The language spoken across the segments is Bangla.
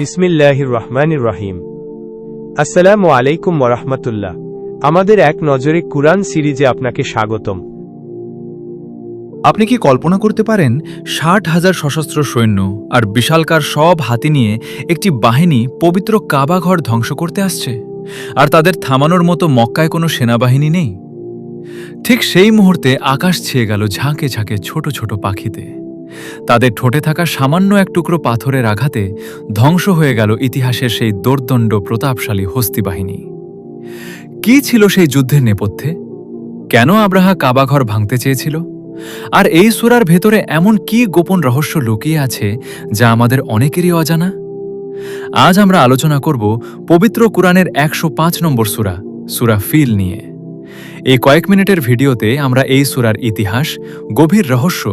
বিসমিল্লাহির রহমানির রহিম। আসসালামু আলাইকুম ওয়ারাহমাতুল্লাহ। আমাদের এক নজরে কুরআন সিরিজে আপনাকে স্বাগতম। আপনি কি কল্পনা করতে পারেন ৬০,০০০ সশস্ত্র সৈন্য আর বিশালকার সব হাতি নিয়ে একটি বাহিনী পবিত্র কাবা ঘর ধ্বংস করতে আসছে, আর তাদের থামানোর মতো মক্কায় কোনো সেনাবাহিনী নেই? ঠিক সেই মুহূর্তে আকাশ ছেয়ে গেল ঝাঁকে ঝাঁকে ছোট ছোট পাখিতে। তাদের ঠোঁটে থাকা সামান্য এক টুকরো পাথরের আঘাতে ধ্বংস হয়ে গেল ইতিহাসের সেই দোর্দণ্ড প্রতাপশালী হস্তি বাহিনী। কি ছিল সেই যুদ্ধের নেপথ্যে? কেন আব্রাহা কাবাঘর ভাঙতে চেয়েছিল? আর এই সূরার ভেতরে এমন কি গোপন রহস্য লুকিয়ে আছে যা আমাদের অনেকেরই অজানা? আজ আমরা আলোচনা করব পবিত্র কুরআনের ১০৫ নম্বর সূরা, সূরা ফিল নিয়ে। এই কয়েক মিনিটের ভিডিওতে আমরা এই সূরার ইতিহাস, গভীর রহস্য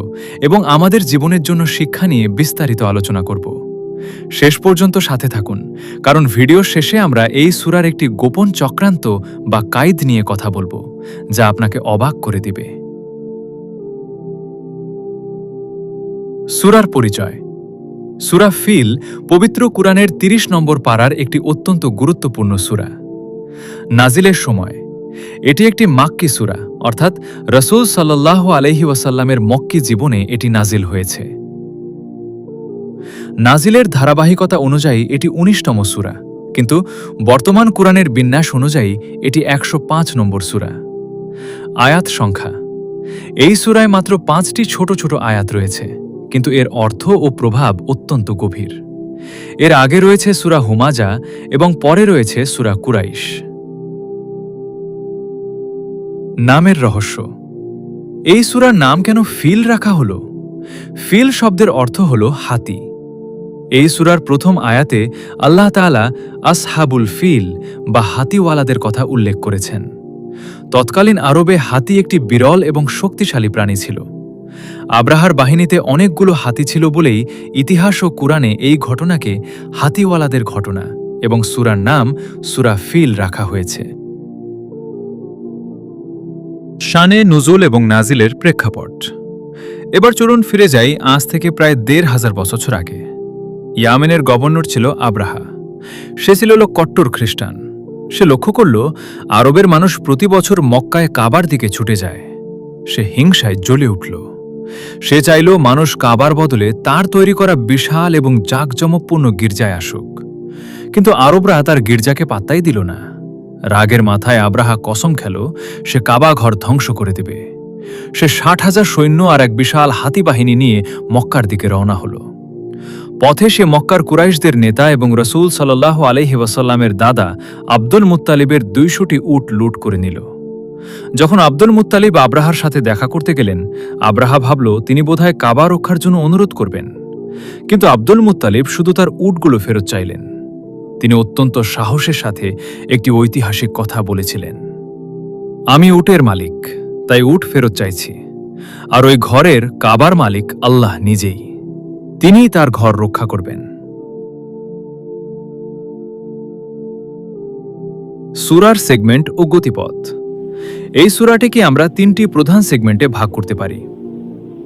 এবং আমাদের জীবনের জন্য শিক্ষা নিয়ে বিস্তারিত আলোচনা করব। শেষ পর্যন্ত সাথে থাকুন, কারণ ভিডিওর শেষে আমরা এই সূরার একটি গোপন চক্রান্ত বা কাইদ নিয়ে কথা বলবো, যা আপনাকে অবাক করে দিবে। সূরার পরিচয়। সূরা ফিল পবিত্র কুরআনের ৩০ নম্বর পারার একটি অত্যন্ত গুরুত্বপূর্ণ সূরা। নাজিলের সময় এটি একটি মাক্কি সূরা, অর্থাৎ রাসূল সাল্লাল্লাহু আলাইহি ওয়াসাল্লামের মক্কি জীবনে এটি নাজিল হয়েছে। নাজিলের ধারাবাহিকতা অনুযায়ী এটি ১৯তম সূরা, কিন্তু বর্তমান কুরআনের বিন্যাস অনুযায়ী এটি ১০৫ নম্বর সূরা। আয়াত সংখ্যা। এই সূরায় মাত্র ৫টি ছোট ছোট আয়াত রয়েছে, কিন্তু এর অর্থ ও প্রভাব অত্যন্ত গভীর। এর আগে রয়েছে সূরা হুমাজা এবং পরে রয়েছে সূরা কুরাইশ। নামের রহস্য। এই সূরার নাম কেন ফিল রাখা হলো? ফিল শব্দের অর্থ হল হাতি। এই সূরার প্রথম আয়াতে আল্লাহ তাআলা আসহাবুল ফিল বা হাতিওয়ালাদের কথা উল্লেখ করেছেন। তৎকালীন আরবে হাতি একটি বিরল এবং শক্তিশালী প্রাণী ছিল। আব্রাহার বাহিনীতে অনেকগুলো হাতি ছিল বলেই ইতিহাস ও কুরআনে এই ঘটনাকে হাতিওয়ালাদের ঘটনা এবং সূরার নাম সূরা ফিল রাখা হয়েছে। শানে নুজুল এবং নাজিলের প্রেক্ষাপট। এবার চলুন ফিরে যাই আজ থেকে প্রায় ১৫০০ বছর আগে। ইয়ামেনের গভর্নর ছিল আব্রাহা। সে ছিল কট্টর খ্রিস্টান। সে লক্ষ্য করল আরবের মানুষ প্রতি বছর মক্কায় কাবার দিকে ছুটে যায়। সে হিংসায় জ্বলে উঠল। সে চাইল মানুষ কাবার বদলে তার তৈরি করা বিশাল এবং জাঁকজমকপূর্ণ গির্জায় আসুক, কিন্তু আরবরা তার গির্জাকে পাত্তাই দিল না। রাগের মাথায় আব্রাহা কসম খেল সে কাবা ঘর ধ্বংস করে দেবে। সে ৬০,০০০ সৈন্য আর এক বিশাল হাতি বাহিনী নিয়ে মক্কার দিকে রওনা হল। পথে সে মক্কার কুরাইশদের নেতা এবং রাসূল সাল্লাল্লাহু আলাইহি ওয়াসাল্লামের দাদা আব্দুল মুত্তালিবের ২০০টি উট লুট করে নিল। যখন আব্দুল মুত্তালিব আব্রাহার সাথে দেখা করতে গেলেন, আব্রাহা ভাবল তিনি বোধহয় কাবা রক্ষার জন্য অনুরোধ করবেন, কিন্তু আব্দুল মুত্তালিব শুধু তার উটগুলো ফেরত চাইলেন। তিনি অত্যন্ত সাহসের সাথে একটি ঐতিহাসিক কথা বলেছিলেন, আমি উটের মালিক, তাই উট ফেরত চাইছি, আর ওই ঘরের কাবার মালিক আল্লাহ নিজেই, তিনিই তার ঘর রক্ষা করবেন। সূরার সেগমেন্ট ও গতিপথ। এই সূরাটিকে আমরা ৩টি প্রধান সেগমেন্টে ভাগ করতে পারি।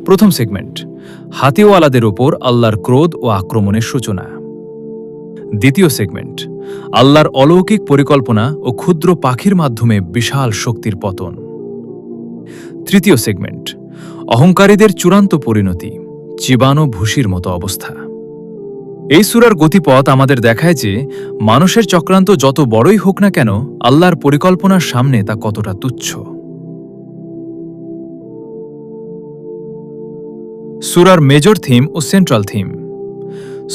প্রথম সেগমেন্ট, হাতিওয়ালাদের ওপর আল্লাহর ক্রোধ ও আক্রমণের সূচনা। দ্বিতীয় সেগমেন্ট, আল্লাহর অলৌকিক পরিকল্পনা ও ক্ষুদ্র পাখির মাধ্যমে বিশাল শক্তির পতন। তৃতীয় সেগমেন্ট, অহংকারীদের চূড়ান্ত পরিণতি, চিবানো ভুসির মতো অবস্থা। এই সূরার গতিপথ আমাদের দেখায় যে মানুষের চক্রান্ত যত বড়ই হোক না কেন, আল্লাহর পরিকল্পনার সামনে তা কতটা তুচ্ছ। সূরার মেজর থিম ও সেন্ট্রাল থিম।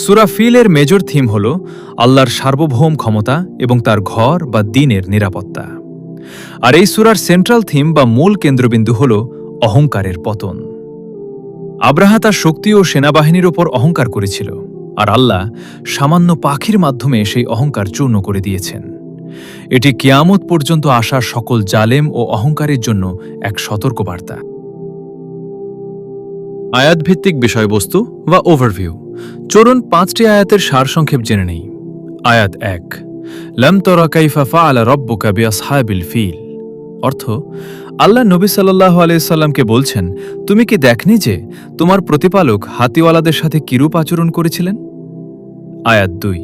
সূরা ফিলের মেজর থিম হল আল্লাহর সার্বভৌম ক্ষমতা এবং তার ঘর বা দ্বীনের নিরাপত্তা। আর এই সূরার সেন্ট্রাল থিম বা মূল কেন্দ্রবিন্দু হল অহংকারের পতন। আব্রাহা তার শক্তি ও সেনাবাহিনীর ওপর অহংকার করেছিল, আর আল্লাহ সামান্য পাখির মাধ্যমে সেই অহংকার চূর্ণ করে দিয়েছেন। এটি কিয়ামত পর্যন্ত আসা সকল জালেম ও অহংকারের জন্য এক সতর্কবার্তা। আয়াতভিত্তিক বিষয়বস্তু বা ওভারভিউ। চলুন ৫টি আয়াতের সারসংক্ষেপ জেনে নেই। আয়াত ১, লাম তারা কাইফা ফাআলা রাব্বুকা বিআসহাবিল ফিল। অর্থ, আল্লাহ নবী সাল্লাল্লাহু আলাইহি সাল্লামকে বলছেন, তুমি কি দেখনি যে তোমার প্রতিপালক হাতিওয়ালাদের সাথে কিরূপ আচরণ করেছিলেন? আয়াত ২,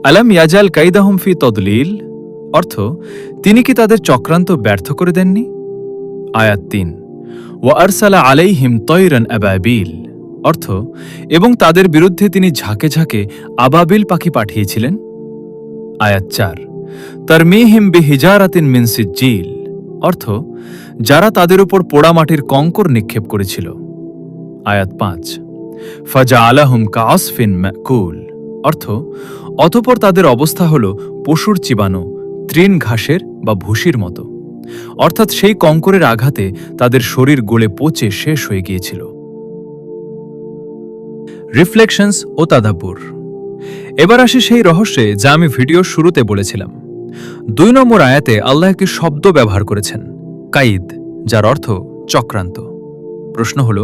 আলাম ইয়াজাল কাইদাহুম ফি তদলিল, অর্থ তিনি কি তাদের চক্রান্ত ব্যর্থ করে দেননি? আয়াত ৩, ওয়া আরসালা আলাইহিম তয়রান আবাবিল, অর্থ এবং তাদের বিরুদ্ধে তিনি ঝাঁকে ঝাঁকে আবাবিল পাখি পাঠিয়েছিলেন। আয়াত ৪, তারমিহিম বিহিজারাতিন মিন সিজ্জিল, অর্থ যারা তাদের উপর পোড়ামাটির কঙ্কর নিক্ষেপ করেছিল। আয়াত ৫, ফাজআলাহুম কাআসফিন মাকুল, অর্থ অতঃপর তাদের অবস্থা হল পশুর চিবানো তৃণ ঘাসের বা ভুসির মতো, অর্থাৎ সেই কঙ্করের আঘাতে তাদের শরীর গলে পচে শেষ হয়ে গিয়েছিল। রিফ্লেকশনস ও তাদাব্বুর। এবার আসি সেই রহস্যে যা আমি ভিডিওর শুরুতে বলেছিলাম। ২ নম্বর আয়াতে আল্লাহ একটি শব্দ ব্যবহার করেছেন, কাইদ, যার অর্থ চক্রান্ত। প্রশ্ন হল,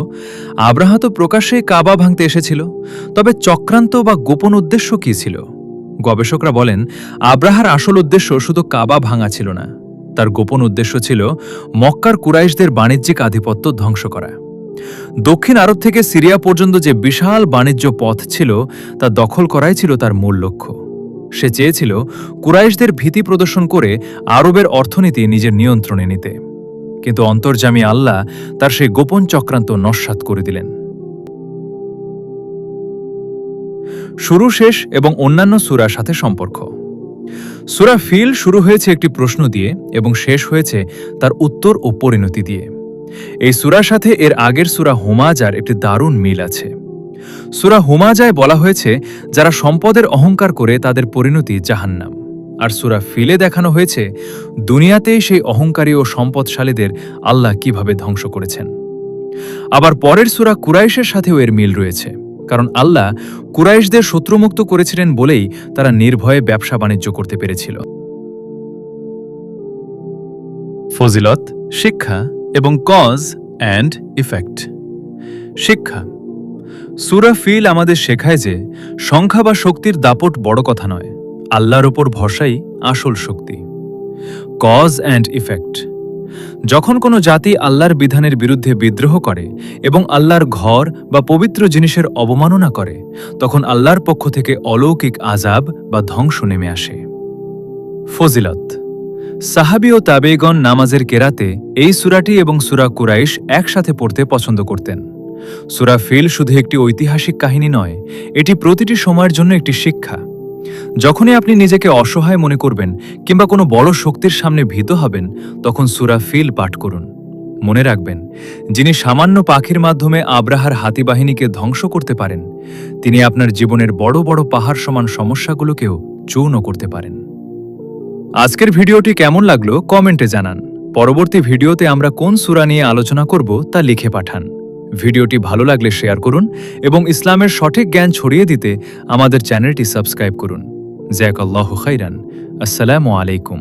আব্রাহা তো প্রকাশ্যেই কাবা ভাঙতে এসেছিল, তবে চক্রান্ত বা গোপন উদ্দেশ্য কী ছিল? গবেষকরা বলেন, আব্রাহার আসল উদ্দেশ্য শুধু কাবা ভাঙা ছিল না, তার গোপন উদ্দেশ্য ছিল মক্কার কুরাইশদের বাণিজ্যিক আধিপত্য ধ্বংস করা। দক্ষিণ আরব থেকে সিরিয়া পর্যন্ত যে বিশাল বাণিজ্য পথ ছিল তা দখল করাই ছিল তার মূল লক্ষ্য। সে চেয়েছিল কুরাইশদের ভীতি প্রদর্শন করে আরবের অর্থনীতি নিজের নিয়ন্ত্রণে নিতে। কিন্তু অন্তর্যামী আল্লাহ তার সেই গোপন চক্রান্ত নস্যাৎ করে দিলেন। শুরু, শেষ এবং অন্যান্য সূরার সাথে সম্পর্ক। সূরা ফিল শুরু হয়েছে একটি প্রশ্ন দিয়ে এবং শেষ হয়েছে তার উত্তর ও পরিণতি দিয়ে। এই সূরার সাথে এর আগের সূরা হুমাজার একটি দারুণ মিল আছে। সূরা হুমাজায় বলা হয়েছে যারা সম্পদের অহংকার করে তাদের পরিণতি জাহান্নাম, আর সূরা ফিলে দেখানো হয়েছে দুনিয়াতেই সেই অহংকারী ও সম্পদশালীদের আল্লাহ কিভাবে ধ্বংস করেছেন। আবার পরের সূরা কুরাইশের সাথেও এর মিল রয়েছে, কারণ আল্লাহ কুরাইশদের শত্রুমুক্ত করেছিলেন বলেই তারা নির্ভয়ে ব্যবসা বাণিজ্য করতে পেরেছিল। ফজিলত, শিক্ষা এবং কজ অ্যান্ড ইফেক্ট। শিক্ষা। সূরা ফিল আমাদের শেখায় যে সংখ্যা বা শক্তির দাপট বড় কথা নয়, আল্লাহর ওপর ভরসাই আসল শক্তি। Cause and effect. যখন কোনো জাতি আল্লাহর বিধানের বিরুদ্ধে বিদ্রোহ করে এবং আল্লাহর ঘর বা পবিত্র জিনিসের অবমাননা করে, তখন আল্লাহর পক্ষ থেকে অলৌকিক আযাব বা ধ্বংস নেমে আসে। ফজিলত। সাহাবী ও তাবেঈগণ নামাজের কেরাতে এই সূরাটি এবং সূরা কুরাইশ একসাথে পড়তে পছন্দ করতেন। সূরা ফিল শুধু একটি ঐতিহাসিক কাহিনী নয়, এটি প্রতিটি সময়ের জন্য একটি শিক্ষা। যখনই আপনি নিজেকে অসহায় মনে করবেন কিংবা কোনো বড় শক্তির সামনে ভীত হবেন, তখন সূরা ফিল পাঠ করুন। মনে রাখবেন, যিনি সামান্য পাখির মাধ্যমে আব্রাহার হাতিবাহিনীকে ধ্বংস করতে পারেন, তিনি আপনার জীবনের বড় বড় পাহাড় সমান সমস্যাগুলোকেও চূর্ণ করতে পারেন। আজকের ভিডিওটি কেমন লাগলো কমেন্টে জানান। পরবর্তী ভিডিওতে আমরা কোন সূরা নিয়ে আলোচনা করব তা লিখে পাঠান। ভিডিওটি ভালো লাগলে শেয়ার করুন এবং ইসলামের সঠিক জ্ঞান ছড়িয়ে দিতে আমাদের চ্যানেলটি সাবস্ক্রাইব করুন। জাযাকাল্লাহু খাইরান। আসসালামু আলাইকুম।